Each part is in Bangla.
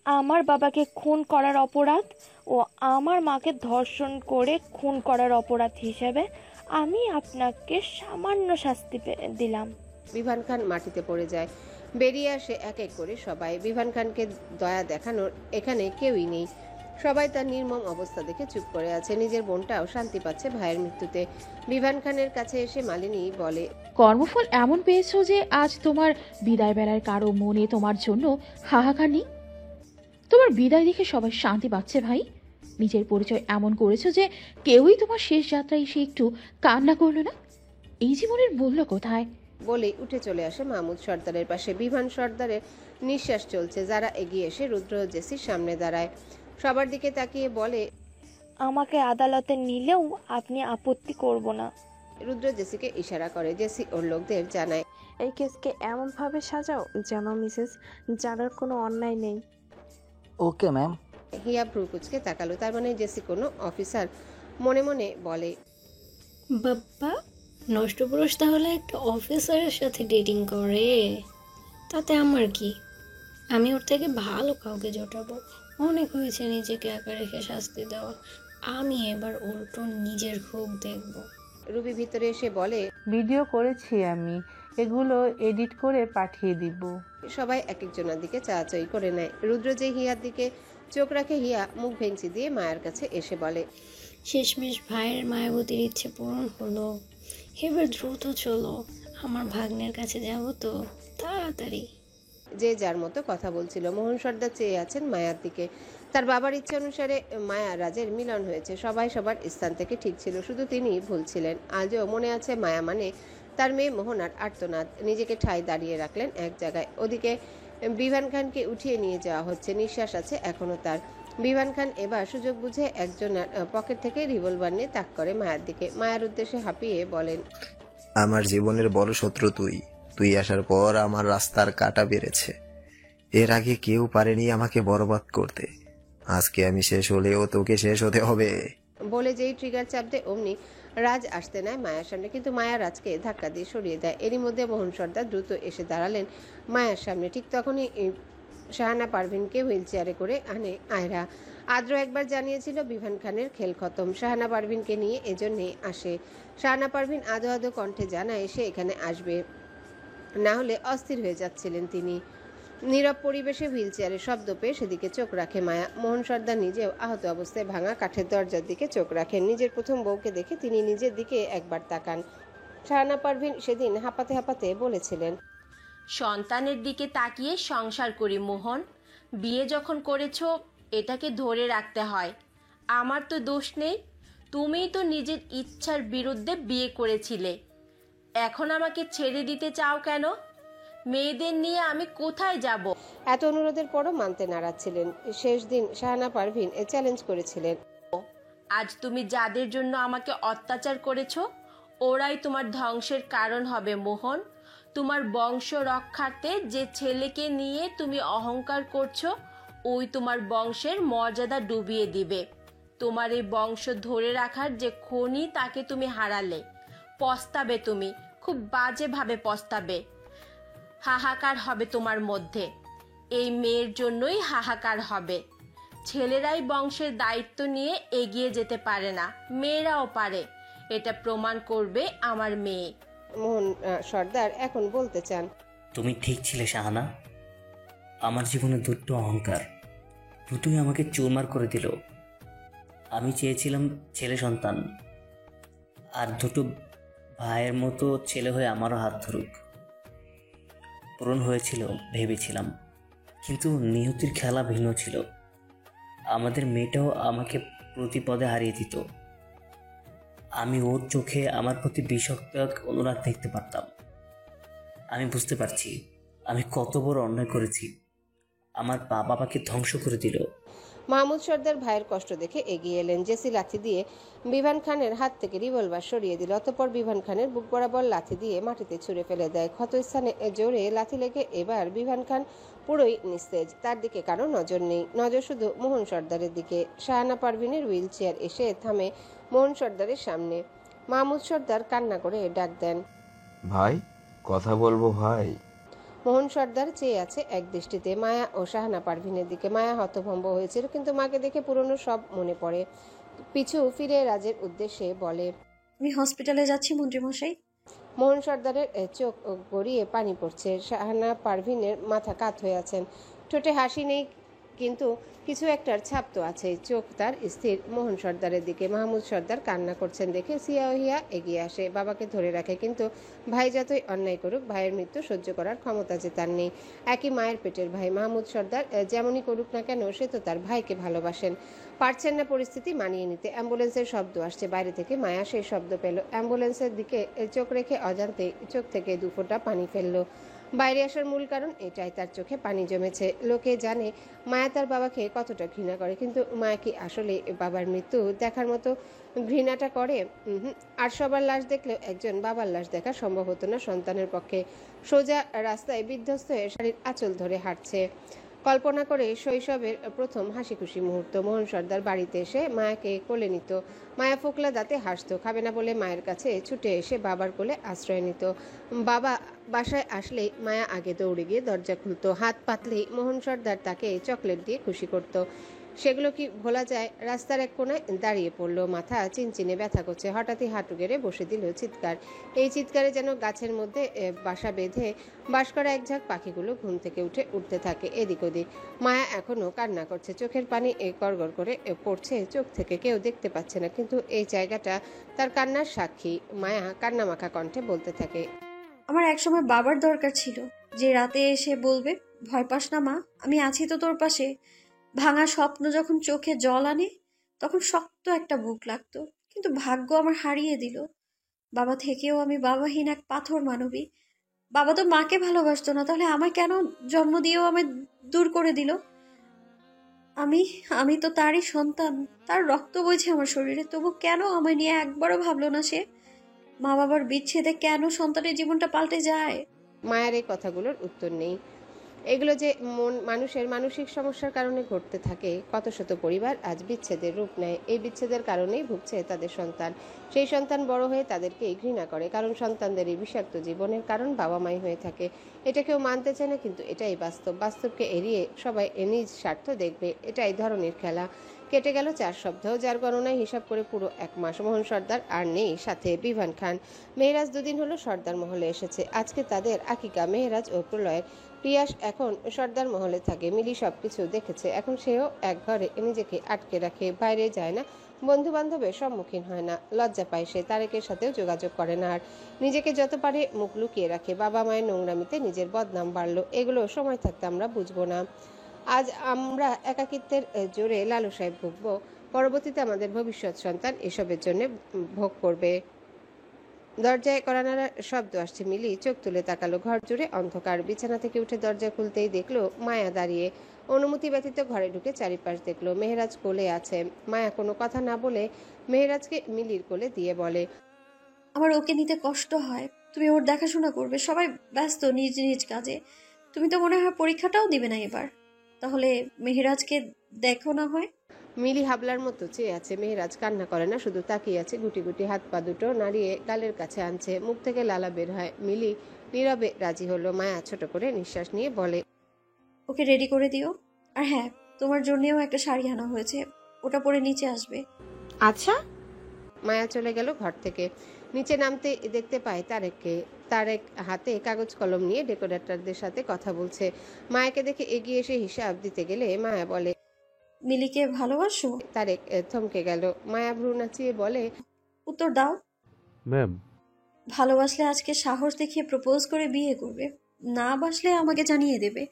আমার বাবাকে খুন করার অপরাধ ও আমার মাকে ধর্ষণ করে খুন করার অপরাধ হিসেবে আমি আপনাকে সামান্য শাস্তি দিলাম। বিভান খান মাটিতে পড়ে যায়। বেরিয়ে আসে এক এক করে সবাই। বিভান খানকে দয়া দেখানোর এখানে কেউই নেই। সবাই তার নির্মম অবস্থা দেখে চুপ করে আছে। নিজের বোনটাও শান্তি পাচ্ছে ভাইয়ের মৃত্যুতে। বিভান খানের কাছে এসে মালিনী বলে, কর্মফল এমন পেয়েছো যে আজ তোমার বিদায় বেলার কারো মনে তোমার জন্য হাহাকার নেই। তোমার বিদায় দেখে সবাই শান্তি পাচ্ছে ভাই। নিজের পরিচয় এমন করেছো যে কেউই তোমার শেষ যাত্রায় এসে একটু কান্না করলো না। এই জীবনের মূল্য কোথায়? বলেই উঠে চলে আসে মাহমুদ সর্দারের পাশে। বিভান সর্দারের নিঃশ্বাস চলছে। যারা এগিয়ে এসে রুদ্র ও জেসির সামনে দাঁড়ায়। সবার দিকে তাকিয়ে বলে, আমাকে আদালতে নিলেও আপনি আপত্তি করব না। রুদ্র জেসিকে ইশারা করে। জেসি ওর লোকদের জানায়, এই কেসকে এমনভাবে সাজাও যেন মিসেস জারার কোনো অন্যায় নেই। Okay ma'am. হিয়া ভ্রুকুচকে তাকালো। তার মানে জেসি কোনো অফিসার। মনে মনে বলে, বাপ্পা নষ্টপুরুষ তাহলে একটা অফিসারের সাথে ডেটিং করে, তাতে আমার কি? আমি ওর থেকে ভালো কাউকে জোটাবো। অনেক হয়েছে নিজেকে একা রেখে শাস্তি দেওয়া। আমি এবার উল্টো নিজের খুব দেখব। রুবি ভিতরে এসে বলে, ভিডিও করেছি আমি, এগুলো এডিট করে পাঠিয়ে দিব। সবাই এক একজনের দিকে চাচাই করে নেয়। রুদ্র যে হিয়ার দিকে চোখ রাখে, হিয়া মুখ ভেঙচি দিয়ে মায়ের কাছে এসে বলে, শেষমেশ ভাইয়ের মায়াবতীর ইচ্ছে পূরণ হলো। এবার দ্রুত চলো, আমার ভাগ্নের কাছে যাব তো, তাড়াতাড়ি। যে যার মতো কথা বলছিল। মোহন সর্দার চেয়ে আছেন মায়ার দিকে। তার বাবার ইচ্ছা অনুসারে মায়া রাজের মিলন হয়েছে। সবাই সবার স্থান থেকে ঠিক ছিল, শুধু তিনি ভুল ছিলেন। আজও মনে আছে মায়া মানে তার মেয়ে মোহনার আর্তনাদ। নিজেকে ঠাই দাঁড়িয়ে রাখলেন এক জায়গায়। ওদিকে বিভান খানকে উঠিয়ে নিয়ে যাওয়া হচ্ছে। নিঃশ্বাস আছে এখনো তার। বিভান খান এবার সুযোগ বুঝে একজনের পকেট থেকে রিভলভার নিয়ে তাক করে মায়ার দিকে। মায়ার উদ্দেশ্যে হাঁপিয়ে বলেন, আমার জীবনের বড় শত্রু তুই। তুই আসার পর আমার রাস্তার কাঁটা বেড়েছে। এর আগে কেউ পারেনি আমাকে বরবাদ করতে। আজকে আমি শেষ হলেও তোকে শেষ হতে হবে। বলে যেই ট্রিগার চাপ দেয় অমনি রাজ আসতে নেয় মায়ার সামনে, কিন্তু মায়া রাজকে ধাক্কা দিয়ে সরিয়ে দেয়। এরই মধ্যে মোহন সর্দার দ্রুত এসে দাঁড়ালেন মায়ার সামনে। ঠিক তখনই শাহানা পারভিনকে হুইল চেয়ারে করে আনে আয়রা। আদ্র একবার জানিয়েছিল বিভান খানের খেল খতম, শাহানা পারভিনকে নিয়ে এজন্যে আসে। শাহানা পারভিন আদো আদো কণ্ঠে জানায় সে এখানে আসবে, না হলে অস্থির হয়ে যাচ্ছিলেন তিনি। নীরব পরিবেশে হুইল চেয়ারে শব্দ পেয়ে সেদিকে চোখ রাখে মায়া। মোহন সর্দার নিজেও আহত অবস্থায় ভাঙা কাঠের দরজার দিকে চোখ রাখেন। নিজের প্রথম বউকে দেখে তিনি নিজের দিকে একবার তাকান। শাহানা পারভিন সেদিন হাঁপাতে হাঁপাতে বলেছিলেন, সন্তানের দিকে তাকিয়ে সংসার করি মোহন। বিয়ে যখন করেছো এটাকে ধরে রাখতে হয়। আমার তো দোষ নেই, তুমিই তো নিজের ইচ্ছার বিরুদ্ধে বিয়ে করেছিলে। এখন আমাকে ছেড়ে দিতে চাও কেন? মেয়েদের নিয়ে আমি কোথায় যাব? এত অনুরোধের পরও মানতে নারাজ ছিলেন। শেষ দিন শাহানা পারভিন চ্যালেঞ্জ করেছিলেন, আজ তুমি যাদের জন্য আমাকে অত্যাচার করেছো ওরাই তোমার ধ্বংসের কারণ হবে মোহন। তোমার বংশ রক্ষার্থে যে ছেলেকে নিয়ে তুমি অহংকার করছো ওই তোমার বংশের মর্যাদা ডুবিয়ে দিবে। তোমার এই বংশ ধরে রাখার যে খনি তাকে তুমি হারালে। পস্তাবে, তুমি খুব বাজেভাবে পস্তাবে। হাহাকার হবে তোমার মধ্যে। এই মেয়ের জন্যই হাহাকার হবে। ছেলেরাই বংশের দায়িত্ব নিয়ে এগিয়ে যেতে পারে না, মেয়েরাও পারে। এটা প্রমাণ করবে আমার মেয়ে। মোহন সর্দার এখন বলতে চান, তুমি ঠিক ছিলে শাহানা। আমার জীবনে দুটো অহংকার, দুটোই আমাকে চুরমার করে দিল। আমি চেয়েছিলাম ছেলে সন্তান, আর দুটো ভাইয়ের মতো ছেলে হয়ে আমারও হাত ধরুক। পূরণ হয়েছিল ভেবেছিলাম, কিন্তু নিয়তির খেলা ভিন্ন ছিল। আমাদের মেয়েটাও আমাকে প্রতিপদে হারিয়ে দিত। আমি ওর চোখে আমার প্রতি বিষাক্ত এক অনুরাগ দেখতে পারতাম। আমি বুঝতে পারছি আমি কত বড় অন্যায় করেছি। আমার বাবাকে ধ্বংস করে দিল। মাহমুদ সর্দার ভাইয়ের কষ্ট দেখে এগিয়ে এলেন। জেসি লাথি দিয়ে বিভান খানের হাত থেকে রিভলভার সরিয়ে দিল। অতঃপর বিভান খানের বুক বরাবর লাথি দিয়ে মাটিতে ছুঁড়ে ফেলে দেয়। ক্ষতস্থানে জোরে লাথি লেগে এবার বিভান খান পুরোই নিস্তেজ। তার দিকে কারো নজর নেই, নজর শুধু মোহন সর্দারের দিকে। শাহানা পারভিনের হুইল চেয়ার এসে থামে মোহন সর্দারের সামনে। মাহমুদ সর্দার কান্না করে ডাক দেন, ভাই। কথা বলবো ভাই। মোহন সর্দার চেয়ে আছে এক দৃষ্টিতে মায়া ও শাহানা পারভিনের দিকে। মায়া হতভম্ব হয়েছিল, কিন্তু মাকে দেখে পুরনো সব মনে পড়ে। পিছু ফিরে রাজের উদ্দেশ্যে বলে, আমি হসপিটালে যাচ্ছি মন্ত্রীমশাই। মোহন সর্দারের চোখ গড়িয়ে পানি পড়ছে। শাহানা পারভিনের মাথা কাত হয়ে আছেন, ঠোঁটে হাসি নেই, কিন্তু কিছু একটার ছাপ তো আছে। চোখ তার স্থির মোহন সর্দারের দিকে। মাহমুদ সর্দার কান্না করছেন দেখে সিয়াহিয়া এগিয়ে আসে, বাবাকে ধরে রাখে। কিন্তু ভাই যতই অন্যায় করুক, ভাইয়ের মৃত্যু সহ্য করার ক্ষমতা যে তার নেই। একই মায়ের পেটের ভাই মাহমুদ সর্দার যেমনই করুক না কেন, সে তো তার ভাইকে ভালোবাসেন। পারছেন না পরিস্থিতি মানিয়ে নিতে। অ্যাম্বুলেন্সের শব্দ আসছে বাইরে থেকে। মায়া সেই শব্দ পেল, অ্যাম্বুলেন্সের দিকে চোখ রেখে অজান্তে চোখ থেকে দুফোঁটা পানি ফেললো। বাইরে আসার মূল কারণ এটাই, তার চোখে পানি জমেছে। লোকে জানে মায়া তার বাবাকে কতটা ঘৃণা করে, কিন্তু মায়া কি আসলে বাবার মৃত্যু দেখার মতো ঘৃণাটা করে? আর সবার লাশ দেখলেও একজন বাবার লাশ দেখা সম্ভব হতো না সন্তানের পক্ষে। সোজা রাস্তায় বিধ্বস্ত হয়ে শাড়ির আঁচল ধরে হাঁটছে। কল্পনা করে শৈশবের প্রথম হাসি খুশি মুহূর্ত। মোহন সর্দার বাড়িতে এসে মায়াকে কোলে নিত। মায়া ফোকলা দাঁতে হাসত। খাবে না বলে মায়ের কাছে ছুটে এসে বাবার কোলে আশ্রয় নিত। বাবা বাসায় আসলেই মায়া আগে দৌড়ে গিয়ে দরজা খুলতো। হাত পাতলেই মোহন সর্দার তাকে চকলেট দিয়ে খুশি করত। সেগুলো কি ভোলা যায়? রাস্তার এক কোণায় দাঁড়িয়ে পড়ল, মাথা চিনচিনে ব্যথা করছে। হঠাৎই হাঁটু গেড়ে বসে দিল চিৎকার। এই চিৎকারে যেন গাছের মধ্যে বাসা বেঁধে বাস করা এক ঝাঁক পাখিগুলো ঘুম থেকে উঠতে থাকে এদিক ওদিক। মায়া এখনো কান্না করছে, চোখের পানি গড়গড় করে পড়ছে চোখ থেকে। কেউ দেখতে পাচ্ছে না, কিন্তু এই জায়গাটা তার কান্নার সাক্ষী। মায়া কান্নামাখা কণ্ঠে বলতে থাকে, আমার একসময় বাবার দরকার ছিল, যে রাতে এসে বলবে, ভয় পাস না মা, আমি আছি তো তোর পাশে। ভাঙা স্বপ্ন যখন চোখে জল আনে, তখন শক্ত একটা বুক লাগতো। কিন্তু ভাগ্য আমার হারিয়ে দিল। বাবা থেকেও আমি বাবাহীন এক পাথর মানবী। বাবা তো মাকে ভালোবাসতো না, তাহলে আমায় কেন জন্ম দিয়েও আমায় দূর করে দিল? আমি আমি তো তারই সন্তান, তার রক্ত বইছে আমার শরীরে, তবু কেন আমায় নিয়ে একবারও ভাবলো না সে? মা বাবার বিচ্ছেদে কেন সন্তানের জীবনটা পাল্টে যায়? মায়ের এই কথাগুলোর উত্তর নেই। এগুলো যে মানুষের মানসিক সমস্যার কারণে ঘটতে থাকে। কত শত পরিবার আজ বিচ্ছেদের রূপ নেয়। এই বিচ্ছেদের কারণেই ভুগছে তাদের সন্তান। সেই সন্তান বড় হয়ে তাদেরকে ঘৃণা করে, কারণ সন্তানদের এই বিষাক্ত জীবনের কারণ বাবা মাই হয়ে থাকে। এটা কেউ মানতে চায় না, কিন্তু এটাই বাস্তব। বাস্তবকে এড়িয়ে সবাই নিজ স্বার্থ দেখবে, এটাই ধরনের খেলা। কেটে গেল 4 সপ্তাহ, যার গণনায় হিসাব করে পুরো 1 মাস। মোহন সর্দার আর নেই, সাথে বিভান খান। মেহরাজ 2 দিন হলো সর্দার মহলে এসেছে। আজকে তাদের আকিকা। মেহরাজ ও প্রলয়ের। প্রিয়াস এখন সর্দার মহলে থাকে। মিলি সবকিছু দেখেছে। এখন সেও এক ঘরে নিজেকে আটকে রাখে, বাইরে যায় না, বন্ধু বান্ধবের সম্মুখীন হয় না। লজ্জা পায় সে, তারেকের সাথেও যোগাযোগ করে না, আর নিজেকে যত পারে মুখ লুকিয়ে রাখে। বাবা মায়ের নোংরামিতে নিজের বদনাম বাড়লো। এগুলো সময় থাকতে আমরা বুঝবো না। আজ আমরা একাকিত্বের জোরে লালসায় ভুগবো, পরবর্তীতে আমাদের ভবিষ্যৎ সন্তান এসবের জন্য ভোগ করবে। দরজায় কড়া শব্দ আসছে। মিলি চোখ তুলে তাকালো। ঘর জুড়ে অন্ধকার। বিছানা থেকে উঠে দরজা খুলতেই দেখলো মায়া দাঁড়িয়ে। অনুমতি ব্যতীত ঘরে ঢুকে চারিপাশ দেখলো। মেহরাজ কোলে আছে। মায়া কোনো কথা না বলে মেহরাজকে মিলির কোলে দিয়ে বলে, আমার ওকে নিতে কষ্ট হয়, তুমি ওর দেখাশোনা করবে। সবাই ব্যস্ত নিজ নিজ কাজে। তুমি তো মনে হয় পরীক্ষাটাও দিবে না এবার, তাহলে মেহেরাজকে দেখো না হয়। মিলি হাবলার মতো চেয়ে আছে। মেহরাজ কান্না করে না, শুধু তাকিয়ে আছে। গুটি গুটি হাত পা দুটো নাড়িয়ে গালের কাছে আনছে। মুখ থেকে লালা বের হয়। মিলি নীরবে রাজি হলো। মায়া ছোট করে নিঃশ্বাস নিয়ে বলে, ওকে রেডি করে দিও। আর হ্যাঁ, তোমার জন্যও একটা শাড়ি আনা হয়েছে, ওটা পরে নিচে আসবে। আচ্ছা। মায়া চলে গেল ঘর থেকে। নিচে নামতে দেখতে পায় তারেককে। তারেক হাতে কাগজ কলম নিয়ে ডেকোরেটরদের সাথে কথা বলছে। মায়াকে দেখে এগিয়ে এসে হিসাব দিতে গেলে মায়া বলে, মিলিকে ভালোবাসো? তারেক থমকে গেল। মায়া ভ্রু নাচিয়ে বলে, উত্তর দাও। ম্যাম, ভালোবাসলে আজকে সাহস দেখিয়ে প্রপোজ করে বিয়ে করবে, না বাসলে আমাকে জানিয়ে দেবে।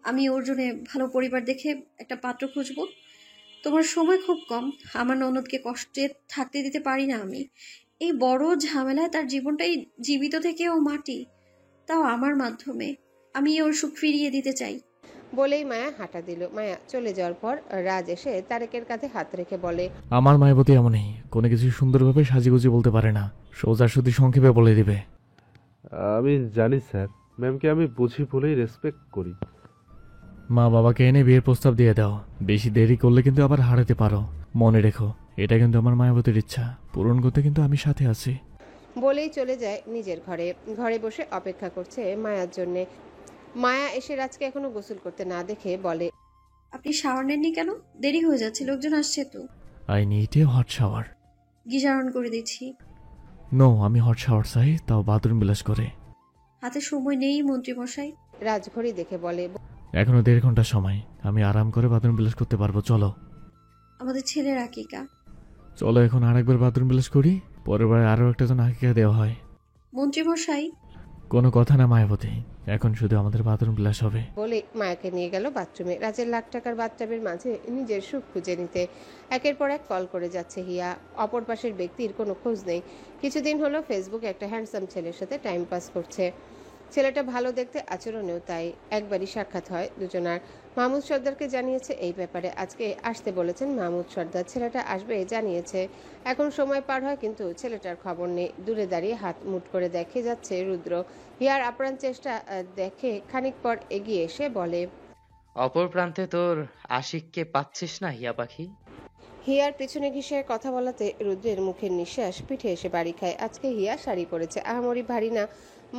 আমি ওর জন্য ভালো পরিবার দেখে একটা পাত্র খুঁজবো। তোমার সময় খুব কম, আমার ননদকে কষ্টে থাকতে দিতে পারি না আমি। এই বড় ঝামেলায় তার জীবনটাই জীবিত থেকে ও মাটি, তাও আমার মাধ্যমে। আমি ওর সুখ ফিরিয়ে দিতে চাই। বলেই মায়া হাঁটা দিল। মায়া চলে যাওয়ার পর রাজ এসে তারেকের কাঁধে হাত রেখে বলে, আমার মায়াবতী এমনই, কোনো কিছু সুন্দরভাবে সাজিগুজি বলতে পারে না, সোজা শুধু সংক্ষেপে বলে দিবে। আমি জানি স্যার, ম্যামকে আমি বুঝি বলেই রেসপেক্ট করি। মা বাবাকে এনে বিয়ের প্রস্তাব দিয়ে দাও, বেশি দেরি করলে কিন্তু আবার হারাতে পারো। মনে রেখো, এটা কিন্তু আমার মায়াবতীর ইচ্ছা, পূরণ করতে কিন্তু আমি সাথে আছি। বলেই চলে যায় নিজের ঘরে। ঘরে বসে অপেক্ষা করছে মায়ার জন্যে। মায়া এসে রাজকে এখনো গোসল করতে না দেখে বলে, আপনি শাওয়ার নেননি কেন? দেরি হয়ে যাচ্ছে, লোকজন আসছে তো। I need a hot shower. Geyser on করে দিচ্ছি। নো, আমি হট শাওয়ার চাই, তাও বাথরুম বিলাস করে। হাতে সময় নেই মন্ত্রীমশাই। রাজ ঘড়ি দেখে বলে, এখনো 1.5 ঘন্টা সময়, আমি আরাম করে বাথরুম বিলাস করতে পারবো। চলো আমাদের ছেলের আকিকা। চলো এখন আরেকবার বাথরুম বিলাস করি, পরের বার আরও একটা জন আকিকা দেওয়া হয়। মন্ত্রীমশাই। কোনো কথা না মায়াবতী, এখন শুধু আমাদের বাথরুম বিলাস হবে। বলে মায়াকে নিয়ে গেল বাথরুমে। রাজের লাখ টাকার বাথটাবের মাঝে নিজের সুখ খুঁজে নিতে একের পর এক কল করে যাচ্ছে হিয়া। অপর পাশের ব্যক্তির কোনো খোঁজ নেই। কিছুদিন হলো ফেসবুকে একটা হ্যান্ডসাম ছেলের সাথে টাইম পাস করছে। ছেলেটা ভালো দেখতে, আচরণেও তাই। একবারই সাক্ষাৎ হয় দুজনার। মাহমুদ সর্দারকে জানিয়েছে এই ব্যাপারে। আজকে আসতে বলেছেন মাহমুদ সর্দার। ছেলেটা আসবে জানিয়েছে। এখন সময় পার হয় কিন্তু ছেলেটার খবর নেই। দূরে দাঁড়িয়ে হাত মুট করে দেখে যাচ্ছে রুদ্র। হিয়ার আপ্রাণ চেষ্টা দেখে খানিক পর এগিয়ে এসে বলে, অপর প্রান্তে তোর আশিককে পাচ্ছিস না হিয়া পাখি? হিয়ার পিছনে ঘিসে কথা বলাতে রুদ্রের মুখের নিঃশ্বাস পিঠে এসে বাড়ি খায়। আজকে হিয়া শাড়ি পরেছে, আহামরি ভারী না।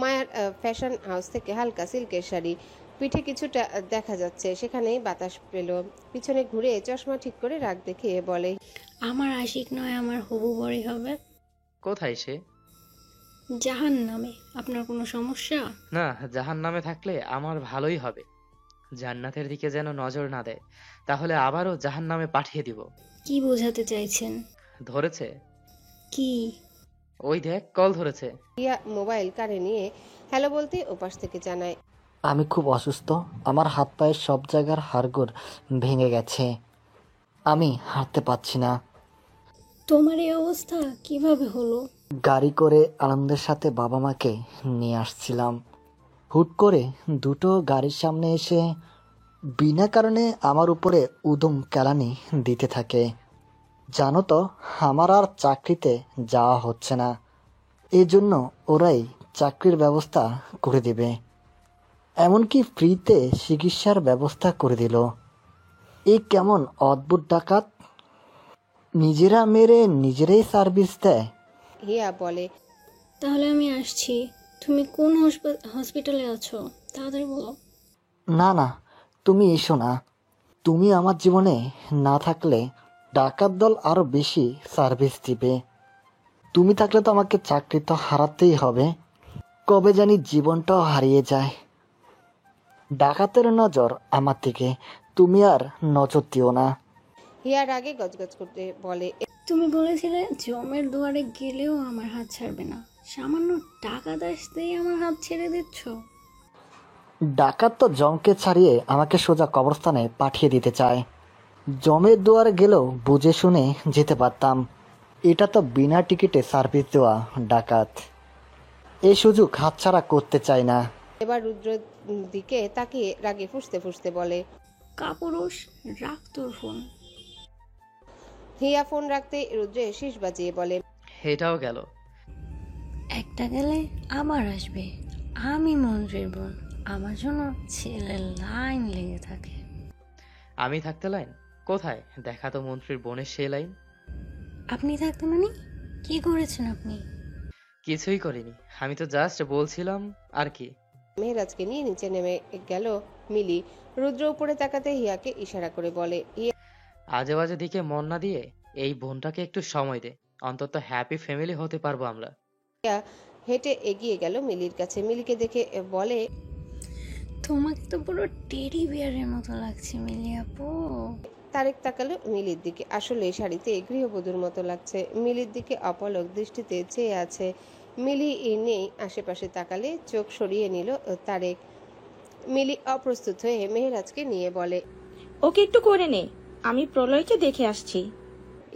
মায়ার ফ্যাশন হাউস থেকে হালকা সিল্কের শাড়ি। পিঠে কিছুটা দেখা যাচ্ছে, সেখানেই বাতাস পেল। পিছনে ঘুরে চশমা ঠিক করে রাগ দেখিয়ে বলে, আমার আশিক নয়, আমার হবু বড়ই হবে। কোথায় সে? জাহান নামে। আপনার কোনো সমস্যা? না, জাহান নামে থাকলে আমার ভালোই হবে। জান্নাতের দিকে যেন নজর না দেয়, তাহলে আবারও জাহান নামে পাঠিয়ে দিব। কি বোঝাতে চাইছেন? ধরেছে? কি? ওই দেখ, কল ধরেছে। হিয়া মোবাইল কানে নিয়ে হ্যালো বলতে ওপাশ থেকে জানায়, আমি খুব অসুস্থ, আমার হাত পায়ের সব জায়গার হাড়গোড় ভেঙে গেছে, আমি হাঁটতে পারছি না। তোমার এই অবস্থা কিভাবে হলো? গাড়ি করে আনন্দের সাথে বাবা মাকে নিয়ে আসছিলাম, হুট করে দুটো গাড়ির সামনে এসে বিনা কারণে আমার উপরে উদম কেলানি দিতে থাকে। জানো তো, আমার আর চাকরিতে যাওয়া হচ্ছে না, এজন্য ওরাই চাকরির ব্যবস্থা করে দেবে, এমনকি ফ্রিতে চিকিৎসার ব্যবস্থা করে দিল। এই কেমন অদ্ভুত ডাকাত, নিজেরা মেরে নিজেরাই সার্ভিস দেয়। হিয়া বলে, তাহলে আমি আসছি। তুমি কোন হসপিটালে আছো তাড়াতাড়ি বলো। না না, তুমি এসো না, তুমি আমার জীবনে না থাকলে ডাকাত দল আরো বেশি সার্ভিস দিবে। তুমি থাকলে তো আমাকে চাকরি তো হারাতেই হবে, কবে জানি জীবনটাও হারিয়ে যায়। ডাকাতের নজর আমার দিকে, তুমি আর নজর দিও না। হিয়ার আগে গজগজ করতে বলে, তুমি বলেছিলে জমের দুয়ারে গেলেও আমার হাত ছাড়বে না, সামান্য টাকা আসতেই আমার হাত ছেড়ে দিচ্ছ। ডাকাত তো জমকে ছাড়িয়ে আমাকে সোজা কবরস্থানে পাঠিয়ে দিতে চায়, জমের দুয়ারে গেলেও বুঝে শুনে যেতে পারতাম। এটা তো বিনা টিকিটে সার্ভিস দেওয়া ডাকাত, এই সুযোগ হাতছাড়া করতে চাই না। এবার রুদ্রের দিকে তাকিয়ে রাগে ফুঁসতে ফুঁসতে বলে, কাপুরুষ, রাখ তোর ফোন। হিয়া ফোন রাখতে রুদ্রে শীষ বাজিয়ে বলে, এটাও গেল। একটা গেলে আবার আসবে। আমি মন্ত্রীর বোন, আমার জন্য ছেলের লাইন লেগে থাকে। আমি থাকতে লাইন কোথায়? দেখা তো মন্ত্রীর বোনের সে লাইন। আপনি থাকতে মানে কি করেছেন আপনি? কিছুই করিনি, আমি তো জাস্ট বলছিলাম আর কি। মেহেরাজকে নিয়ে নিচে নেমে গেল মিলি। রুদ্র উপরে তাকাতে হিয়াকে ইশারা করে বলে, আজে বাজে দিকে মন না দিয়ে এই বোনটাকে একটু সময় দে, অন্তত হ্যাপি ফ্যামিলি হতে পারবো আমরা। হিয়া হেঁটে এগিয়ে গেল মিলির কাছে। মিলিকে দেখে বলে, তোমাকে তো পুরো টেডি বিয়ারের মতো লাগছে মিলি আপু। তারেক তাকালো মিলির দিকে। আসলে শাড়িতে গৃহবধূর মতো লাগছে। মিলির দিকে অপলক দৃষ্টিতে চেয়ে আছে। মিলি নেই আশেপাশে, তাকালে চোখ সরিয়ে নিল তারেক। মিলি অপ্রস্তুত হয়ে মেহেরাজকে নিয়ে বলে, ওকে একটু করে নে, আমি প্রলয়কে দেখে আসছি।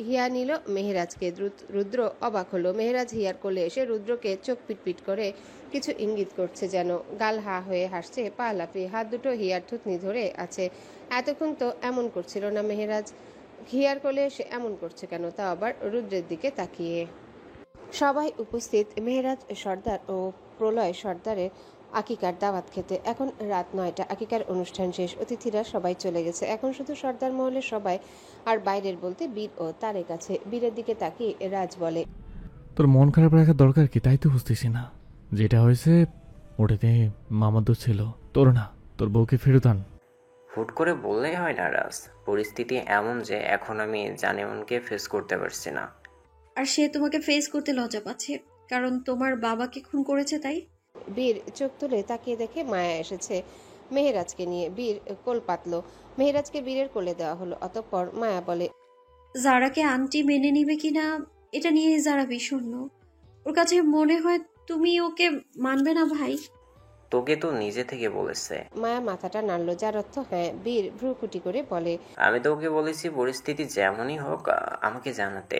হিয়া নিল মেহেরাজকে। রুদ্র অবাক হলো। মেহেরাজ হিয়ার কোলে এসে রুদ্রকে চোখ পিটপিট করে কিছু ইঙ্গিত করছে যেন। গাল হা হয়ে হাসছে, পা লাফিয়ে। হাত দুটো হিয়ার থুতনি ধরে আছে। এতক্ষণ তো এমন করছিল না মেহেরাজ। হিয়ার কোলে এসে এমন করছে কেন, তা আবার রুদ্রের দিকে তাকিয়ে। সবাই উপস্থিত মেহেরাজ সর্দার ও প্রলয় সর্দারের আকিকার দাওয়াত খেতে। এখন রাত 9টা। আকিকার অনুষ্ঠান শেষ, অতিথিরা সবাই চলে গেছে। এখন শুধু সর্দার মহলের সবাই, আর বাইরের বলতে বীর ও তারেক আছে। বীরের দিকে তাকিয়ে রাজ বলে, তোর মন খারাপ রাখার দরকার কি তাই তো বুঝতেছি না। যেটা হয়েছে ওটাতে মামার দোষ ছিল, তোর না। তোর বউকে ফেরত আন। হুট করে বললেই হয় না রাজ, পরিস্থিতি এমন যে এখন আমি জানেমনকে ফেস করতে পারছি না। আর সে তোমাকে ফেস করতে লজ্জা পাচ্ছে, কারণ তোমার বাবাকে খুন করেছে তাই। বীর চোখ তুলে তাকিয়ে দেখে মায়া এসেছে মেহেরাজকে নিয়ে। বীর কোল পাতলো, মেহেরাজকে বীরের কোলে দেওয়া হলো। অতঃপর মায়া বলে, যারাকে আন্টি মেনে নিবে কিনা এটা নিয়ে যারা বিষণ্ণ। ওর কাছে মনে হয় তুমি ওকে মানবে না ভাই। তোকে তো নিজে থেকে বলেছে। মায়া মাথাটা নাড়ল, যার অর্থ হ্যাঁ। বীর ভ্রুকুটি করে বলে, আমি তো ওকে বলেছি পরিস্থিতি যেমনই হোক আমাকে জানাতে।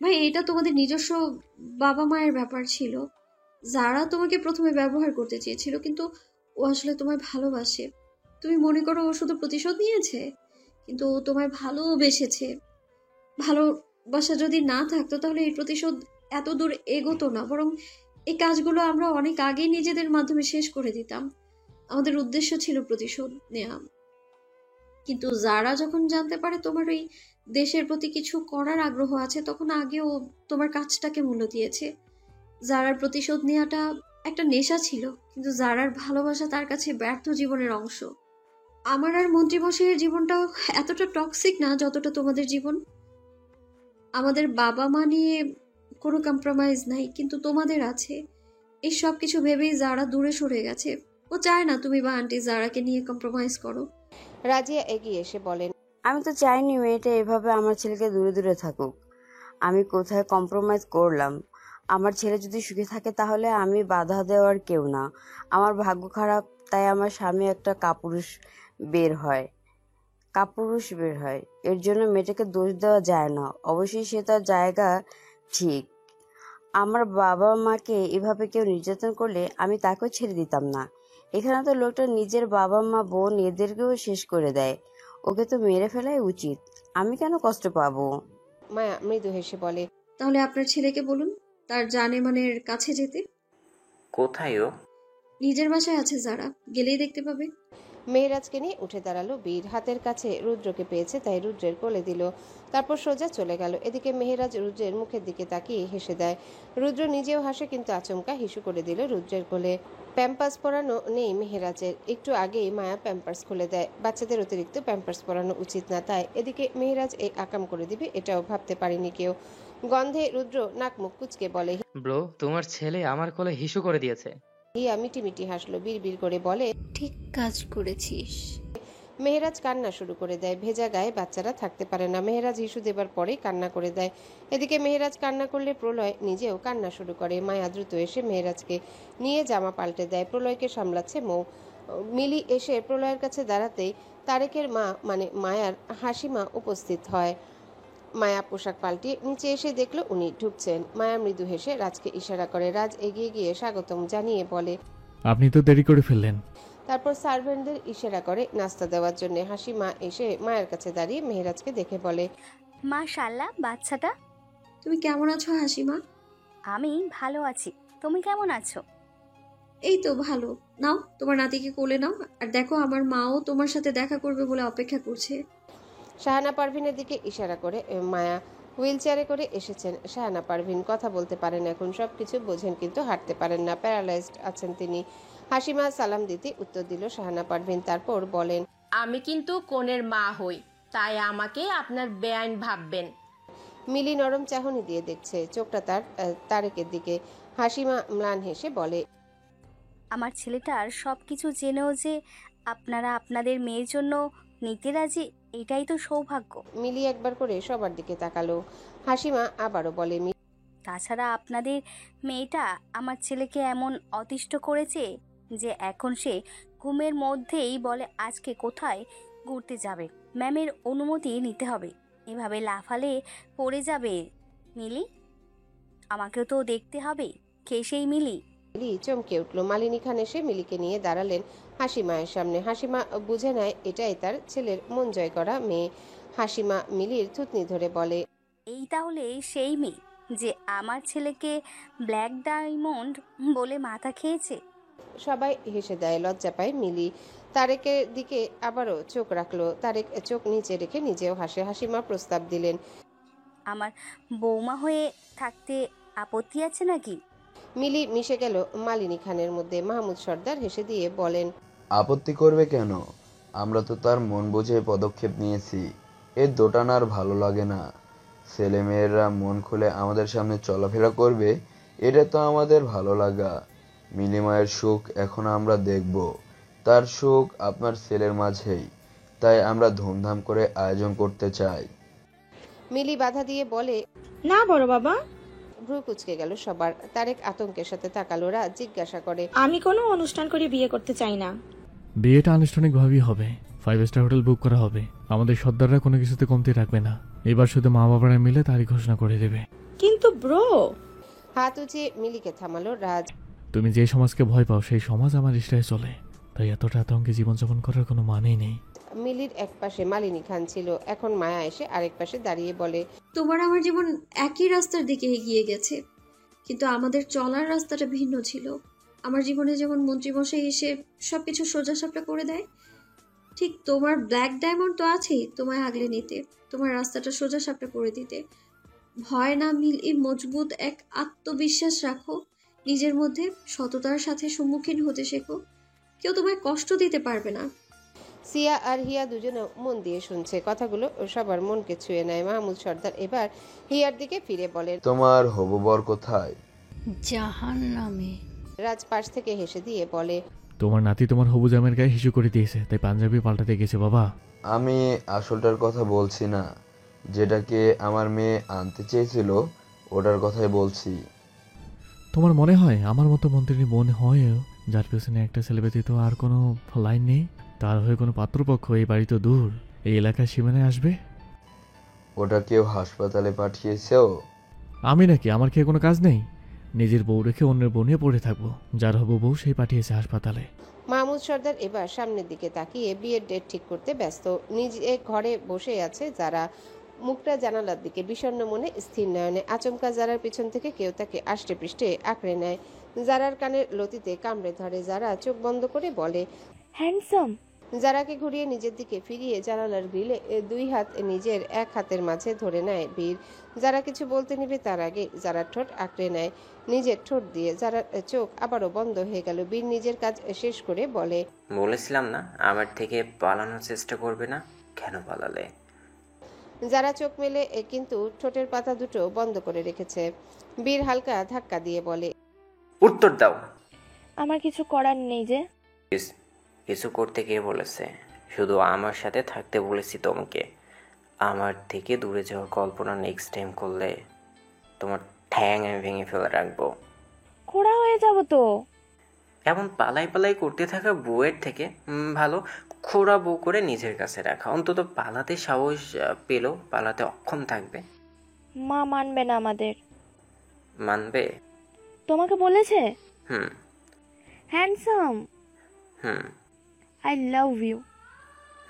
ভাই এটা তোমাদের নিজস্ব বাবা মায়ের ব্যাপার ছিল। যারা তোমাকে প্রথমে ব্যবহার করতে চেয়েছিল, কিন্তু ও আসলে তোমায় ভালোবাসে। তুমি মনে করো ও শুধু প্রতিশোধ নিয়েছে, কিন্তু ও তোমায় ভালোবেসেছে। ভালোবাসা যদি না থাকতো তাহলে এই প্রতিশোধ এত দূর এগোতো না, বরং এই কাজগুলো আমরা অনেক আগেই নিজেদের মাধ্যমে শেষ করে দিতাম। আমাদের উদ্দেশ্য ছিল প্রতিশোধ নেওয়া। কিন্তু যারা যখন জানতে পারে তোমার এই দেশের প্রতি কিছু করার আগ্রহ আছে, তখন আগেও তোমার কাজটাকে মূল্য দিয়েছে। যারার প্রতিশোধ নেওয়াটা একটা নেশা ছিল, কিন্তু যারার ভালোবাসা তার কাছে ব্যর্থ জীবনের অংশ। আমার আর মন্ত্রীমশাইয়ের জীবনটাও এতটা টক্সিক না যতটা তোমাদের জীবন। আমাদের বাবা মা নিয়ে কোনো কম্প্রোমাইজ নাই, কিন্তু তোমাদের আছে। এই সব কিছু ভেবেই যারা দূরে সরে গেছে। ও চায় না তুমি বা আন্টি যারাকে নিয়ে কম্প্রোমাইজ করো। রাজিয়া এগিয়ে এসে বলেন, আমি তো চাইনি মেয়েটা এভাবে আমার ছেলেকে দূরে দূরে থাকুক। আমি কোথায় কম্প্রোমাইজ করলাম? আমার ছেলে যদি সুখে থাকে তাহলে আমি বাধা দেওয়ার কেউ না। আমার ভাগ্য খারাপ, তাই আমার স্বামী একটা কাপুরুষ বের হয়। এর জন্য মেয়েটাকে দোষ দেওয়া যায় না। অবশ্যই সে তার জায়গা ঠিক। আমার বাবা মাকে এভাবে কেউ নির্যাতন করলে আমি তাকেও ছেড়ে দিতাম না। এখানে তো লোকটা নিজের বাবা মা বোন এদেরকেও শেষ করে দেয়। ওকে তো মেরে ফেলাই উচিত। আমি কেন কষ্ট পাবো? মায়া মৃদু হেসে বলে, তাহলে আপনার ছেলেকে বলুন তার জানেমানের কাছে যেতে। কোথায় ও? নিজের বাসায় আছে, যারা গেলেই দেখতে পাবে। মেহেরাজকে নিয়ে উঠে দাঁড়ালো বীর। হাতের কাছে রুদ্রকে পেয়েছে, তাই রুদ্রের কোলে দিল। তারপর সোজা চলে গেল। এদিকে মেহেরাজ রুদ্রের মুখের দিকে তাকিয়ে হেসে দেয়। রুদ্র নিজেও হাসে, কিন্তু আচমকা হিসু করে দিল রুদ্রের কোলে। প্যাম্পার্স পরানো নেই মেহেরাজের। একটু আগেই মায়া প্যাম্পার্স খুলে দেয়। বাচ্চাদের অতিরিক্ত প্যাম্পার্স পরানো উচিত না, তাই এদিকে মেহেরাজ এই আকাম করে দিবে এটাও ভাবতে পারেনি কেউ। গন্ধে রুদ্র নাক মুখ কুচকে বলে, ব্রো, তোমার ছেলে আমার কোলে হিসু করে দিয়েছে। হিয়া মিটিমিটি হাসলো, বিড়বিড় করে বলে, ঠিক কাজ করেছিস। মেহেরাজ কান্না শুরু করে দেয়। ভেজা গায়ে বাচ্চারা থাকতে পারে না। মেহেরাজ হিসু দেবার পরেই কান্না করে দেয়। এদিকে মেহেরাজ কান্না করলে প্রলয় নিজেও কান্না শুরু করে। মায়া দ্রুত এসে মেহেরাজকে নিয়ে জামা পাল্টে দেয়। প্রলয়কে সামলাচ্ছে মৌ। মিলি এসে প্রলয়ের কাছে দাঁড়াতেই তারেকের মা মানে মায়ার হাসিমা উপস্থিত হয়। মায়া পোশাক পাল্টিয়ে নিচে এসে দেখলো উনি ঢুকছেন। মায়া মৃদু হেসে রাজকে ইশারা করে। রাজ এগিয়ে গিয়ে স্বাগতম জানিয়ে বলে, আপনি তো দেরি করে ফেললেন। তারপর সার্ভেন্টদের ইশারা করে নাস্তা দেওয়ার জন্য। হাসিমা এসে মায়ের কাছে দাঁড়িয়ে মেহেরাজকে দেখে বলে, মাশাআল্লাহ বাচ্চাটা। তুমি কেমন আছো হাসিমা? আমি ভালো আছি, তুমি কেমন আছো? এই তো ভালো। নাও তোমার নাতিকে কোলে নাও। আর দেখো আমার মাও তোমার সাথে দেখা করবে বলে অপেক্ষা করছে। শাহানা পারভিনের দিকে ইশারা করে মায়া হুইল চেয়ারে করে এসেছেন। শাহানা পারভিন কথা বলতে পারেন, এখন সবকিছু বোঝেন, কিন্তু হাঁটতে পারেন না, প্যারালাইজড আছেন তিনি। হাসিমা সালাম দিতে উত্তর দিল শাহানা পারভিন। তারপর বলেন, আমি কিন্তু কনের মা হই, তাই আমাকে আপনার বেআইন ভাববেন। মিলি নরম চাহনি দিয়ে দেখছে, চোখটা তার তারেকের দিকে। হাসিমা ম্লান হেসে বলে, আমার ছেলেটার সব কিছু জেনেও যে আপনারা আপনাদের মেয়ের জন্য নিতে রাজি, এটাই তো সৌভাগ্য। মিলি একবার করে সবার দিকে তাকালো। হাসিমা আবারও বলে, তাছাড়া আপনাদের মেয়েটা আমার ছেলেকে এমন অতিষ্ঠ করেছে যে এখন সে ঘুমের মধ্যেই বলে আজকে কোথায় ঘুরতে যাবে, ম্যামের অনুমতি নিতে হবে। এভাবে লাফালে পড়ে যাবে। মিলি, আমাকেও তো দেখতে হবে কে সেই মিলি। মিলি চমকে উঠল। মালিনী খান এসে মিলিকে নিয়ে দাঁড়ালেন হাসিমায়ের সামনে। হাসিমা বুঝে নেয় এটাই তার ছেলের মন জয় করা মেয়ে। হাসিমা মিলির থুতনি ধরে বলে, এই তাহলে সেই মেয়ে যে আমার ছেলেকে ব্ল্যাক ডায়মন্ড বলে মাথা খেয়েছে। সবাই হেসে দেয়। লজ্জা পায় মিলি। তারেকের দিকে আবারও চোখ রাখলো। তারেক চোখ নিচে রেখে নিজেও হাসে। হাসিমা প্রস্তাব দিলেন, আমার বৌমা হয়ে থাকতে আপত্তি আছে নাকি? মিলি মিশে গেল মালিনী খানের মধ্যে। মাহমুদ সর্দার হেসে দিয়ে বলেন, আপত্তি করবে কেন? আমরা তো তার মন বুঝে পদক্ষেপ নিয়েছি। এর দোটানার ভালো লাগে না। ছেলেমেয়েরা মন খুলে আমাদের সামনে চলাফেরা করবে, এটা তো আমাদের ভালো লাগা। মিলিমায়ের সুখ এখন আমরা দেখব। তার সুখ আপনার ছেলের মাঝেই, তাই আমরা ধুমধাম করে আয়োজন করতে চাই। মিলি বাধা দিয়ে বলে, না বড় বাবা। ভ্রু কুচকে গেল সবার। তারেক আতঙ্কের সাথে তাকালো। রাজ জিজ্ঞাসা করে, আমি কোনো অনুষ্ঠান করে বিয়ে করতে চাই না। বিয়েটা আনুষ্ঠানিকভাবেই হবে, 5 স্টার হোটেল বুক করা হবে। আমাদের সর্দাররা কোনো কিছুতে কমতি রাখবে না। এবার শুধু মা বাবারা মিলে তারিখ ঘোষণা করে দেবে। কিন্তু ব্রো। হাত উঁচিয়ে মিলিকে থামালো রাজ। তুমি যে সমাজকে ভয় পাও সেই সমাজ আমার ইষ্টায় চলে, তাই এতটা আতঙ্কে জীবনযাপন করার কোনো মানেই নেই। মিলির এক পাশে মালিনী খান ছিল, এখন মায়া এসে আরেক পাশে দাঁড়িয়ে বলে, তোমার আমার জীবন একই রাস্তার দিকে এগিয়ে গেছে, কিন্তু আমাদের চলার রাস্তাটা ভিন্ন ছিল। আমার জীবনে যেমন মন্ত্রীমশাই এসে সবকিছু সোজাসাপটা করে দেয়, ঠিক তোমার ব্ল্যাক ডায়মন্ড তো আছেই তোমায় আগলে নিতে, তোমার রাস্তাটা সোজাসাপটা করে দিতে। ভয় না মিলি, মজবুত এক আত্মবিশ্বাস রাখো নিজের মধ্যে, সততার সাথে সম্মুখীন হতে শেখো। কেউ তোমায় কষ্ট দিতে পারবে না। সিয়া আর হিয়া দুজনে মন দিয়ে শুনছে। কথাগুলো সবার মনকে ছুঁয়ে নেয়। মাহমুদ সর্দার এবার হিয়ার দিকে ফিরে বলেন, তোমার হবু বর কোথায়? জাহান্নামে। রাজ পাশ থেকে হেসে দিয়ে বলে, তোমার নাতি তোমার হবু জামের গায়ে হিসু করে দিয়েছে, তাই পাঞ্জাবি পাল্টাতে গেছে বাবা। আমি আসলটার কথা বলছি না, যেটাকে আমার মেয়ে আনতে চেয়েছিল ওটার কথাই বলছি। তোমার মনে হয় আমার মতো মন্ত্রী বোন হয়েও যার পেছনে একটা ছেলে ব্যতীত আর কোনো লাইন নেই, তার হয়ে কোনো পাত্রপক্ষ এই বাড়ি তো দূর, এই এলাকার সীমানায় আসবে? ওটা কেউ হাসপাতালে পাঠিয়েছেও? আমি নাকি? আমার কি কোনো কাজ নেই? নিজের বউ রেখে অন্যের বউ নিয়ে পড়ে থাকবো? যার হবু বউ সেই পাঠিয়েছে হাসপাতালে। মাহমুদ সর্দার এবার সামনের দিকে তাকিয়ে বিয়ের ডেট ঠিক করতে ব্যস্ত। নিজে ঘরে বসে আছে যারা, মুখটা জানালার দিকে, বিষণ্ণ মনে স্থির নয়নে। আচমকা যারার পিছন থেকে কেউ তাকে আষ্টে পৃষ্ঠে আঁকড়ে নেয়। যারার কানের লতিতে কামড়ে ধরে। যারা চোখ বন্ধ করে বলে, হ্যান্ডসাম। যারাকে ঘুরিয়ে নিজের দিকে ফিরিয়ে জানালার গ্রিলে দুই হাত নিজের এক হাতের মাঝে ধরে নেয় বীর। যারা কিছু বলতে নিবে তার আগে যারা ঠোঁট আঁকড়ে নেয় নিজের ঠোঁট দিয়ে। যারা চোখ আবারও বন্ধ হয়ে গেল। বীর নিজের কাজ শেষ করে বলে, বলেছিলাম না আমার থেকে পালানোর চেষ্টা করবে না, কেন পালালে? যারা চোখ মেলে কিন্তু ঠোঁটের পাতা দুটো বন্ধ করে রেখেছে। বীর হালকা ধাক্কা দিয়ে বলে, উত্তর দাও। আমার কিছু করার নেই যে। কিছু করতে কে বলেছে? শুধু আমার সাথে থাকতে বলেছি তোমাকে। আমার থেকে দূরে যাওয়ার কল্পনা নেক্সট টাইম করলে তোমার ঠ্যাং আমি ভেঙে ফেলে রাখবো। খোড়া হয়ে যাব তো। এমন পালাই পালাই করতে থাকা বউয়ের থেকে ভালো খোড়া বউ করে নিজের কাছে রাখা। অন্তত পালাতে সাহস পেলেও পালাতে অক্ষম থাকবে। মা মানবে না আমাদের। মানবে? তোমাকে বলেছে? হুম। হ্যান্ডসাম। হুম। I love you.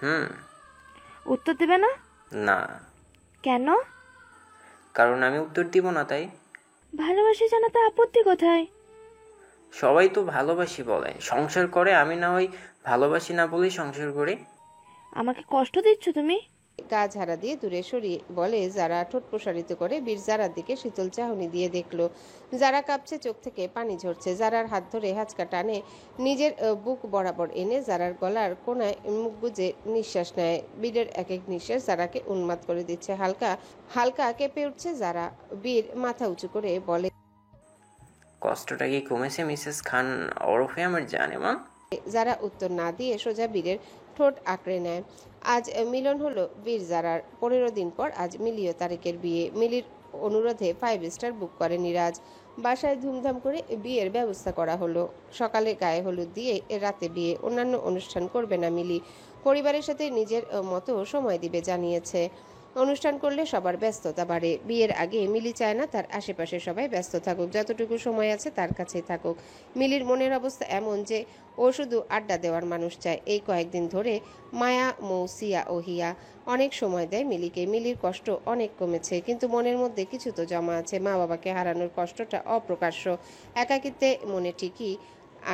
হুম। উত্তর দেবে না? না। কেন? কারণ আমি উত্তর দিব না তাই। ভালোবাসি জানাতে আপত্তি কোথায়? সবাই তো ভালোবাসি বলে, সংসার করে। আমি না হয় ভালোবাসি না বলেই সংসার করি। আমাকে কষ্ট দিচ্ছ তুমি। গা ঝাড়া দিয়ে দূরে সরিয়ে বলে, যারা ঠোঁট প্রসারিত করে বীর জারার দিকে শীতল চাহনি দিয়ে দেখলো। যারা কাঁপছে, চোখ থেকে পানি ঝরছে। যারার হাত ধরে হাঁচকা টানে নিজের বুক বরাবর এনে যারার গলার কোনায় মুখ গুজে নিঃশ্বাস নেয়। বীরের এক এক নিঃশ্বাস যারাকে উন্মাদ করে দিচ্ছে। হালকা হালকা কেঁপে উঠছে যারা। বীর মাথা উঁচু করে বলে, কষ্টটা কি কমেছে মিসেস খান ওরফে আমার জানেমান? যারা উত্তর না দিয়ে সোজা বীরের ঠোঁট আঁকড়ে নেয়। আজ মিলন হলো বীর জারার। 15 দিন পর আজ মিলি ও তারেকের বিয়ে। মিলির অনুরোধে 5 স্টার বুক করে নিরাজ। বাসায় ধুমধাম করে বিয়ের ব্যবস্থা করা হলো। সকালে গায়ে হলুদ দিয়ে রাতে বিয়ে। অন্যান্য অনুষ্ঠান করবে না মিলি। পরিবারের সাথে নিজের মতো সময় দিবে জানিয়েছে। অনুষ্ঠান করলে সবার ব্যস্ততা বাড়ে। বিয়ের আগে মিলি চায় না তার আশেপাশে সবাই ব্যস্ত থাকুক, যতটুকু সময় আছে তার কাছেই থাকুক। মিলির মনের অবস্থা এমন যে ও শুধু আড্ডা দেওয়ার মানুষ চায়। এই কয়েকদিন ধরে মায়া, মৌসিয়া ও হিয়া অনেক সময় দেয় মিলিকে। মিলির কষ্ট অনেক কমেছে, কিন্তু মনের মধ্যে কিছু তো জমা আছে। মা বাবাকে হারানোর কষ্টটা অপ্রকাশ্য। একাকিত্বে মনে ঠিকই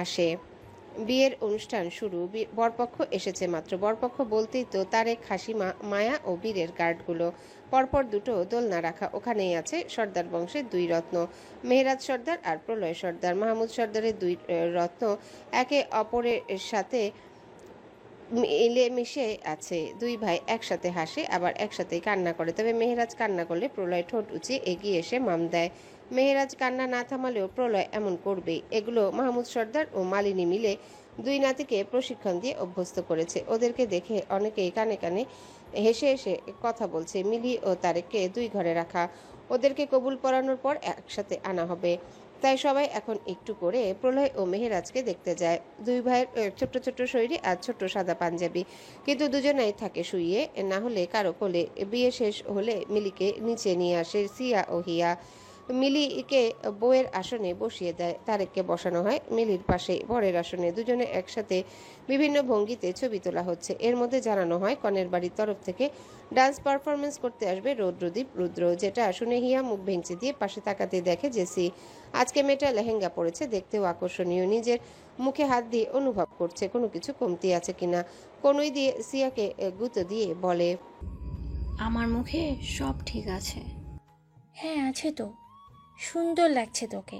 আসে। বিয়ের অনুষ্ঠান শুরু। বরপক্ষ এসেছে মাত্র। বরপক্ষ বলতেই তো তারেক, হাসিমা, মায়া ও বীরের গার্ডগুলো। পরপর দুটো দোলনা রাখা। ওখানেই আছে সর্দার বংশের দুই রত্ন, মেহেরাজ সর্দার আর প্রলয় সর্দার। মাহমুদ সর্দারের দুই রত্ন একে অপরের সাথে মিলেমিশে আছে। দুই ভাই একসাথে হাসে, আবার একসাথেই কান্না করে। তবে মেহেরাজ কান্না করলে প্রলয় ঠোঁট উঁচিয়ে এগিয়ে এসে মাম দেয়। মেহেরাজ কান্না না থামালেও প্রলয় এমন করবেই। এগুলো মাহমুদ সর্দার ও মালিনী মিলে দুই নাতিকে প্রশিক্ষণ দিয়ে অভ্যস্ত করেছে। ওদেরকে দেখে অনেকেই কানে কানে হেসে হেসে কথা বলছে। মিলি ও তারেককে দুই ঘরে রাখা। ওদেরকে কবুল পড়ানোর পর একসাথে আনা হবে। তাই সবাই এখন একটু করে প্রলয় ও মেহেরাজকে দেখতে যায়। দুই ভাইয়ের ছোট্ট ছোট্ট শরীরে আর ছোট্ট সাদা পাঞ্জাবি, কিন্তু দুজনেই থাকে শুইয়ে, না হলে কারো কোলে। বিয়ে শেষ হলে মিলিকে নিচে নিয়ে আসে সিয়া ও হিয়া। মিলিকে বউয়ের আসনে বসিয়ে দেয়, তারেককে বসানো হয় মিলির পাশে বরের আসনে। দুজনে একসাথে বিভিন্ন ভঙ্গিতে ছবি তোলা হচ্ছে। এর মধ্যে জানানো হয় কনের বাড়ির তরফ থেকে ডান্স পারফরমেন্স করতে আসবে রৌদ্রদীপ রুদ্র, যেটা শুনে হিয়া মুখ ভেঙচি দিয়ে পাশে তাকাতে দেখে জেসি। আজকে মেয়েটা লেহেঙ্গা পরেছে, দেখতেও আকর্ষণীয়। নিজের মুখে হাত দিয়ে অনুভব করছে কোনো কিছু কমতি আছে কিনা। কনুই দিয়ে সিয়াকে গুঁতো দিয়ে বলে, আমার মুখে সব ঠিক আছে। হ্যাঁ আছে তো, সুন্দর লাগছে তোকে।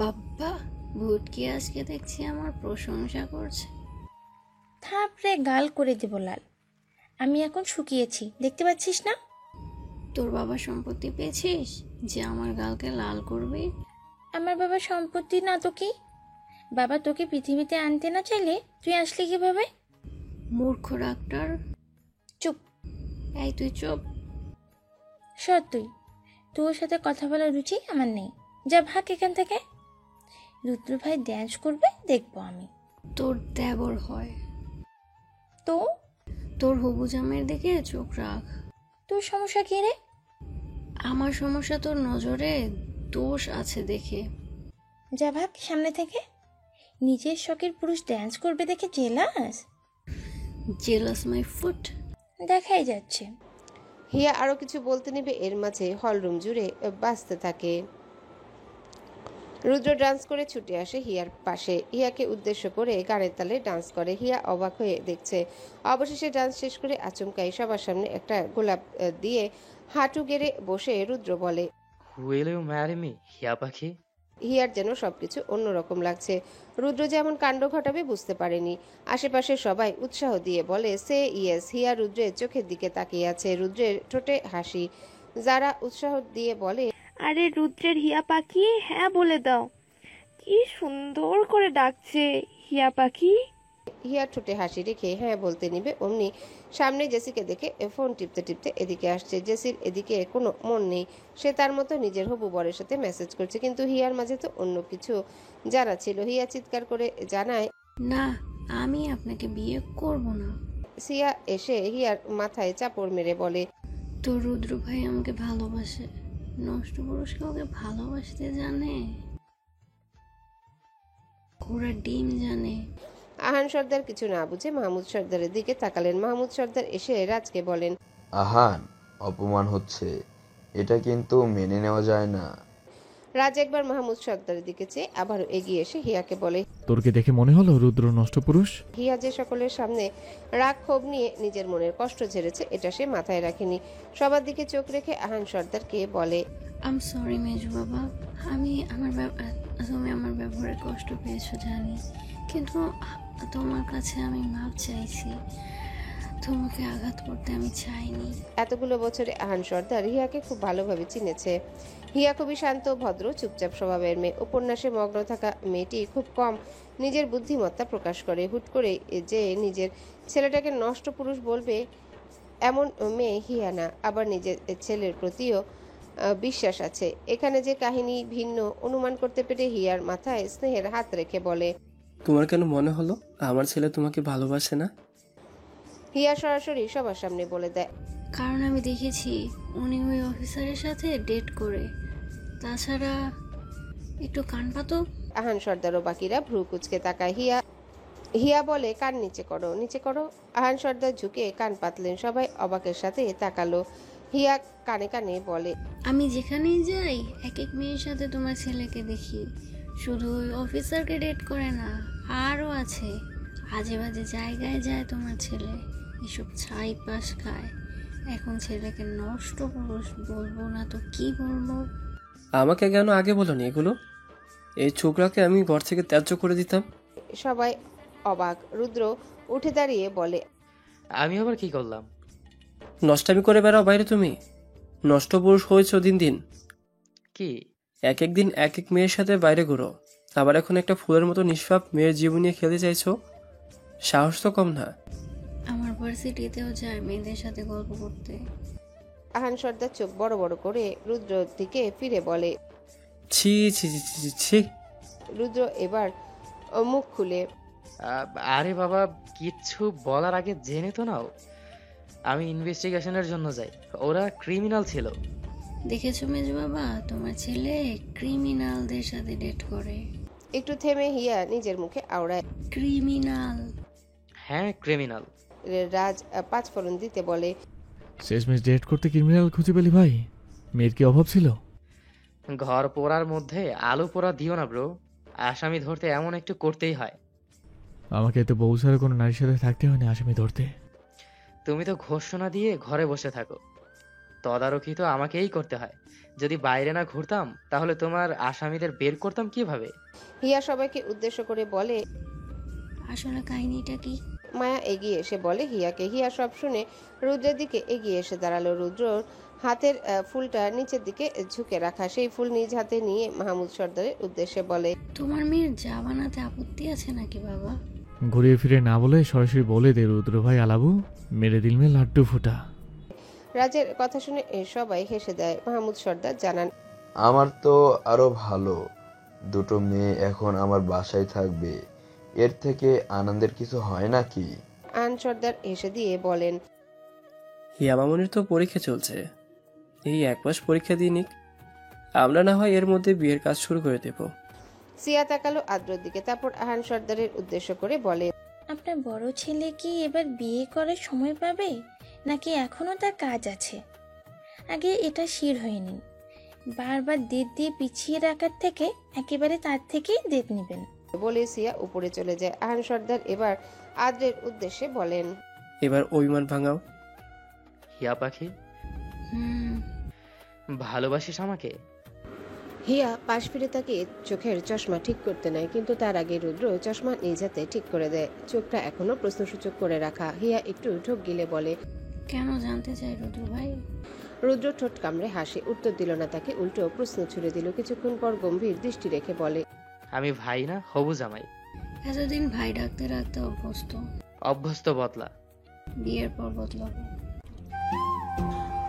বাব্বা, ভুটকি আজকে দেখছি আমার প্রশংসা করছে। থাপড়ে গাল করে দেব লাল। আমি এখন শুকিয়েছি, দেখতে পাচ্ছিস না? তোর বাবা সম্পত্তি পেয়েছিস যে আমার গালকে লাল করবে? আমার বাবা সম্পত্তি না তো কি? বাবা তোকে পৃথিবীতে আনতে না চাইলে তুই আসলি কিভাবে? মূর্খ ডাক্তার। চুপ। এই তুই চুপ। সর তুই, তোর সাথে কথা বলার রুচি আমার নেই। যা ভাগ এখান থেকে। রুদ্র ভাই ড্যান্স করবে, দেখবো আমি। তোর দেবর হয় তো? তোর হবু জামের দিকে চোখ রাখ। তোর সমস্যা কি রে? আমার সমস্যা তোর নজরে দোষ আছে দেখে। যা ভাগ সামনে থেকে। নিজের শখের পুরুষ ড্যান্স করবে দেখে জেলাস? Jealous my foot. দেখাই যাচ্ছে। হিয়া আরো কিছু বলতে নেবে, এর মাঝে হলরুম জুড়ে বাজতে থাকে। রুদ্র ডান্স করে ছুটে আসে হিয়ার পাশে। হিয়াকে উদ্দেশ্য করে গানের তালে ডান্স করে। হিয়া অবাক হয়ে দেখছে। অবশেষে ডান্স শেষ করে আচমকাই সবার সামনে একটা গোলাপ দিয়ে হাঁটু গেড়ে বসে রুদ্র বলে, উইল ইউ ম্যারি মি হিয়া পাখি? হিয়ার যেন সবকিছু অন্যরকম লাগছে। রুদ্র যেমন কাণ্ড ঘটাবে বুঝতে পারেনি। আশেপাশে সবাই উৎসাহ দিয়ে বলে সে ইয়েস। হিয়া রুদ্রের চোখের দিকে তাকিয়ে আছে। রুদ্রের ঠোঁটে হাসি। যারা উৎসাহ দিয়ে বলে, আরে রুদ্রের হিয়া পাখি, হ্যাঁ বলে দাও। কি সুন্দর করে ডাকছে হিয়া পাখি। হিয়া ঠোঁটে হাসি রেখে হ্যাঁ বলতে নিবে, অমনি সামনে জেসিকে দেখে ফোন টিপতে টিপতে এদিকে আসছে। জেসির এদিকে কোনো মন নেই। সে তার মতো নিজের হবু বরের সাথে মেসেজ করছে, কিন্তু হিয়ার মাঝে তো অন্য কিছু জানা ছিল। হিয়া চিৎকার করে জানায়, না, আমি আপনাকে বিয়ে করব না। সিয়া এসে হিয়ার মাথায় চাপড় মেরে বলে, তোর রুদ্র ভাই আমাকে ভালোবাসে। নষ্ট পুরুষকে ওকে ভালোবাসতে জানে, ওরা ডিম জানে। আহান সর্দার কিছু না বুঝে মাহমুদ সর্দারের দিকে তাকালেন। মাহমুদ সর্দার এসে রাজকে বলেন, আহান, অপমান হচ্ছে, এটা কিন্তু মেনে নেওয়া যায় না। রাজ একবার মাহমুদ সর্দারের দিকে চেয়ে আবারও এগিয়ে এসে হিয়াকে বলে, তোরকে দেখে মনে হলো রুদ্র নষ্ট পুরুষ? হিয়া যে সকলের সামনে রাগ ক্ষোভ নিয়ে নিজের মনের কষ্ট ঝেড়েছে, এটা সে মাথায় রাখেনি। সবার দিকে চোখ রেখে আহান সর্দারকে বলে, আম সরি মেজু বাবা, তুমি আমার ব্যবহারে কষ্ট পেয়েছো জানি, কিন্তু তোমার কাছে আমি মাপ চাইছি। তোমাকে আঘাত করতে আমি চাইনি। এতগুলো বছরে আহান সর্দার হিয়াকে খুব ভালোভাবে চিনেছে। হিয়া খুবই শান্ত, ভদ্র, চুপচাপ স্বভাবের মেয়ে। উপন্যাসে মগ্ন থাকা মেয়েটি খুব কম নিজের বুদ্ধিমত্তা প্রকাশ করে। হুট করে যে নিজের ছেলেটাকে নষ্ট পুরুষ বলবে এমন মেয়ে হিয়া না। আবার নিজের ছেলের প্রতিও বিশ্বাস আছে। এখানে যে কাহিনী ভিন্ন অনুমান করতে পেরে হিয়ার মাথায় স্নেহের হাত রেখে বলে, তোমার কেন মনে হলো আমার ছেলে তোমাকে ভালোবাসে না? হিয়া সরাসরি সবার সামনে বলে দেয়, কারণ আমি দেখেছি উনি ওই অফিসারের সাথে ডেট করে। তাছাড়া একটু কান পাতো। আহান সর্দার ও বাকিরা ভ্রু কুচকে তাকায়। হিয়া বলে, কান নিচে করো, নিচে করো। আহান সর্দার ঝুঁকে কান পাতলেন। সবাই অবাকের সাথে তাকালো। হিয়া কানে কানে বলে, আমি যেখানেই যাই এক এক মেয়ের সাথে তোমার ছেলেকে দেখি। শুধু ওই অফিসারকে ডেট করে না, আরও আছে, আজে বাজে জায়গায় যায় তোমার ছেলে, এসব ছাই পাশ খায়। এখন ছেলেকে নষ্ট পুরুষ বলবো না তো কি বলবো? আমাকে কেন আগে বলোনি এগুলো? এই ছোকরাকে আমি ঘর থেকে ত্যায্য করে দিতাম। সবাই অবাক। রুদ্র উঠে দাঁড়িয়ে বলে, আমি আবার কি করলাম? নষ্টামি করে বেড়াও বাইরে তুমি। নষ্ট পুরুষ হয়েছো দিন দিন। কি এক এক দিন এক এক মেয়ের সাথে বাইরে ঘুরো, আবার এখন একটা ফুলের মতো নিষ্পাপ মেয়ের জীবন নিয়ে খেলতে চাইছো? সাহস তো কম না। আমার ভার্সিটিতেও যায় মেয়েদের সাথে গল্প করতে। আহান সর্দার চোখ বড় বড় করে রুদ্রর দিকে ফিরে বলে, ছি ছি ছি ছি ছি। রুদ্র এবার মুখ খুলে, আরে বাবা, কিচ্ছু বলার আগে জেনে তো নাও। আমি ইনভেস্টিগেশনের জন্য যাই, ওরা ক্রিমিনাল ছিল। দেখেছো মেজ বাবা, তোমার ছেলে ক্রিমিনালদের সাথে ডেট করে। একটু থেমে হিয়া নিজের মুখে আওড়ায়, ক্রিমিনাল? হ্যাঁ ক্রিমিনাল। রাজ পাঁচফোড়ন দিতে বলে, শেষমেশ ডেট করতে ক্রিমিনাল খুঁজে পেলি ভাই? মেয়ের কি অভাব ছিল? ঘর পোড়ার মধ্যে আলু পোড়া দিও না ব্রো, আসামি ধরতে এমন একটু করতেই হয়। আমাকে এত বউ ছাড়া কোনো নারীর সাথে থাকতে হয় না আসামি ধরতে। তুমি তো ঘোষণা দিয়ে ঘরে বসে থাকো, তদারকি তো আমাকেই করতে হয়। যদি বাইরে না ঘুরতাম তাহলে তোমার আসামিদের বের করতাম কিভাবে? হিয়া সবাইকে উদ্দেশ্য করে বলে, আসলে কাহিনীটা কি? মায়া এগিয়ে এসে বলে হিয়াকে। হিয়া সব শুনে রুদ্রের দিকে এগিয়ে এসে দাঁড়ালো। রুদ্রর হাতের ফুলটা নিচের দিকে ঝুঁকে রাখা, সেই ফুল নিজ হাতে নিয়ে মাহমুদ সর্দারের উদ্দেশ্যে বলে, তোমার মেয়ের যা বানাতে আপত্তি আছে নাকি বাবা? ঘুরিয়ে ফিরে না বলে সরাসরি বলে দে রুদ্র ভাই আলাবু, মেরে দিল মে লাড্ডু ফুটা। রাজের কথা শুনে সবাই হেসে দেয়। মাহমুদ সর্দার জানান, আমার তো আরো ভালো, দুটো মেয়ে এখন আমার বাসায় থাকবে, এর থেকে আনন্দের কিছু হয় নাকি? আন সর্দার হেসে দিয়ে বলেন, হিয়া মামুনির তো পরীক্ষা চলছে, এই 1 মাস পরীক্ষা দিয়ে নিক, আমরা না হয় এর মধ্যে বিয়ের কাজ শুরু করে দেব। সিয়া তাকালো আদ্রর দিকে, তারপর আহান সর্দারের উদ্দেশ্য করে বলে, আপনার বড় ছেলে কি এবার বিয়ে করার সময় পাবে, নাকি এখনো তার কাজ আছে? আগে এটা শির হয়ে নিন। বারবার ডেট দিয়ে পিছিয়ে রাখার থেকে একেবারে তার থেকেই ডেট নেবেন বলে সিয়া উপরে চলে যায়। আহান সর্দার এবার আদ্রের উদ্দেশ্যে বলেন, এবার অভিমান ভাঙাও। হিয়া পাখি, ভালোবাসিস আমাকে? হিয়া পাশ ফিরে তাকে চোখের চশমা ঠিক করতে নেয়, কিন্তু তার আগে রুদ্র চশমা নিজ হাতে ঠিক করে দেয়। চোখটা এখনো প্রশ্নসূচক করে রাখা। হিয়া একটু ঢোক গিলে বলে, কেন জানতে চাই রুদ্র ভাই? রুদ্র ঠোঁট কামড়ে হাসে, উত্তর দিল না তাকে, উল্টো প্রশ্ন ছুড়ে দিল। কিছুক্ষণ পর গম্ভীর দৃষ্টি রেখে বলে, আমি ভাই না হবু জামাই। এতদিন ভাই ডাকতে রাখতে অভ্যস্ত বদলা, বিয়ের পর বদলাবো।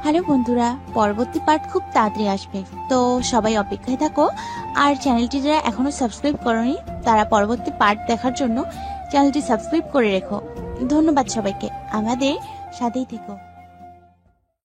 হ্যালো বন্ধুরা, পরবর্তী পার্ট খুব তাড়াতাড়ি আসবে, তো সবাই অপেক্ষায় থাকো। আর চ্যানেলটি যারা এখনো সাবস্ক্রাইব করোনি তারা পরবর্তী পার্ট দেখার জন্য চ্যানেলটি সাবস্ক্রাইব করে রেখো। ধন্যবাদ সবাইকে, আমাদের সাথেই থেকো।